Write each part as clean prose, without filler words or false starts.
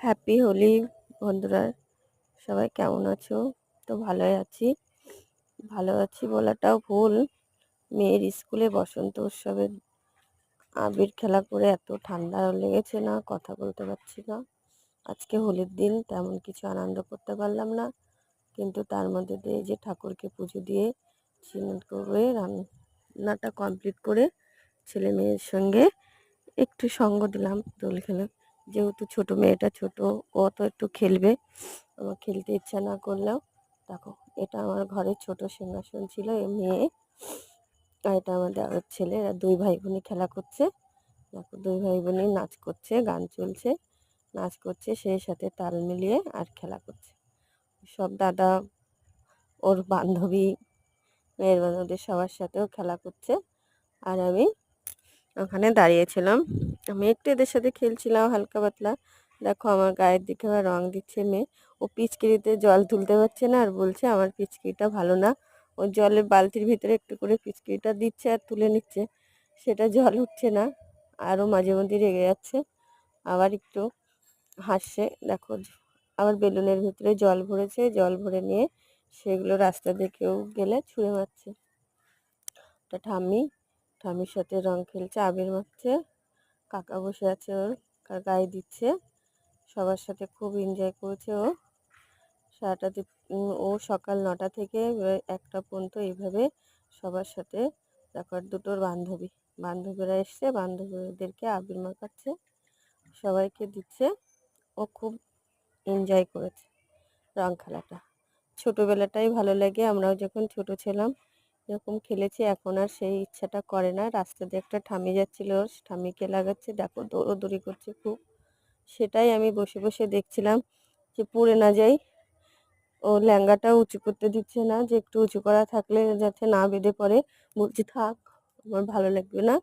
Happy Holi বন্ধুরা, সবাই কেমন আছো? তো ভালোই আছি। ভালো আছি বলাটাও ভুল। মেয়ের স্কুলে বসন্ত উৎসবে আবির খেলা করে এত ঠান্ডা লেগেছে না, কথা বলতে পারছি না। আজকে হোলির দিন, তেমন কিছু আনন্দ করতে পারলাম না, কিন্তু তার মধ্যে দিয়ে যে ঠাকুরকে পুজো দিয়ে স্নান করে রান্নাটা কমপ্লিট করে ছেলে মেয়ের সঙ্গে একটু সঙ্গ দিলাম, দোল খেলে। যেহেতু ছোট মেয়েটা ছোট, ও তো একটু খেলবে, আমার খেলতে ইচ্ছা না করলেও। দেখো, এটা আমার ঘরের ছোট সিংহাসন ছিল, এ মেয়ে আর এটা আমার দেওরের ছেলে। এরা দুই ভাই বোনই খেলা করছে। দেখো, দুই ভাই বোনই নাচ করছে, গান চলছে, নাচ করছে, সেই সাথে তাল মিলিয়ে আর খেলা করছে। সব দাদা, ওর বান্ধবী, মেয়ের বান্ধবীদের সবার সাথেও খেলা করছে। আর আমি ওখানে দাঁড়িয়েছিলাম, আমি একটু এদের সাথে খেলছিলাম হালকা পাতলা। দেখো, আমার গায়ের দিকে আবার রং দিচ্ছে মেয়ে। ও পিচকিরিতে জল তুলতে পারছে না আর বলছে আমার পিচকিরিটা ভালো না। ও জলের বালতির ভিতরে একটু করে পিচকিরিটা দিচ্ছে আর তুলে নিচ্ছে, সেটা জল উঠছে না। আরও মাঝে মধ্যে রেগে যাচ্ছে, আবার একটু হাসছে। দেখো, আবার বেলুনের ভিতরে জল ভরেছে, জল ভরে নিয়ে সেগুলো রাস্তা দিয়ে কেউ গেলে ছুঁড়ে মারছে। ওটা ঠাম্মির সাথে রং খেলছে, আবির মাখছে। কাকা বসে আছে, ওর গায়ে দিচ্ছে। সবার সাথে খুব এনজয় করেছে ও সারাটা দিন। ও সকাল 9টা থেকে 1টা পর্যন্ত এইভাবে সবার সাথে। তারপর দুটোর বান্ধবীরা এসছে, বান্ধবীদেরকে আবির মাখাচ্ছে, সবাইকে দিচ্ছে। ও খুব এনজয় করেছে রং খেলাটা। ছোটোবেলাটাই ভালো লাগে, আমরাও যখন ছোট ছিলাম এরকম খেলেছি। এখন আর সেই ইচ্ছাটা করে না। রাস্তা দিয়ে একটা ঠাম্মি যাচ্ছিল, ঠাম্মিকে লাগাচ্ছে, দেখো দৌড়োদৌড়ি করছে খুব। সেটাই আমি বসে বসে দেখছিলাম যে পড়ে না যাই। ও লেহেঙ্গাটা উঁচু করতে দিচ্ছে না, যে একটু উঁচু করা থাকলে যাতে না বেঁধে পড়ে। বলছি থাক, আমার ভালো লাগবে না।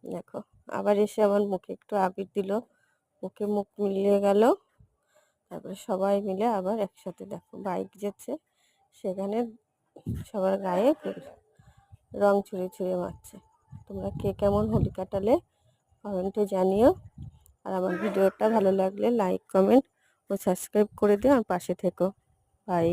দেখো, আবার এসে আমার মুখে একটু আবির দিল, মুখে মুখ মিলিয়ে গেল। তারপরে সবাই মিলে আবার একসাথে, দেখো বাইক যাচ্ছে, সেখানে সবার গায়ে রং ছুঁড়ে ছুঁড়ে মারছে। তোমরা কে কেমন হোলি কাটালে কমেন্টে জানিও। আর আমার ভিডিওটা ভালো লাগলে লাইক, কমেন্ট ও সাবস্ক্রাইব করে দিও, আর পাশে থেকো। বাই।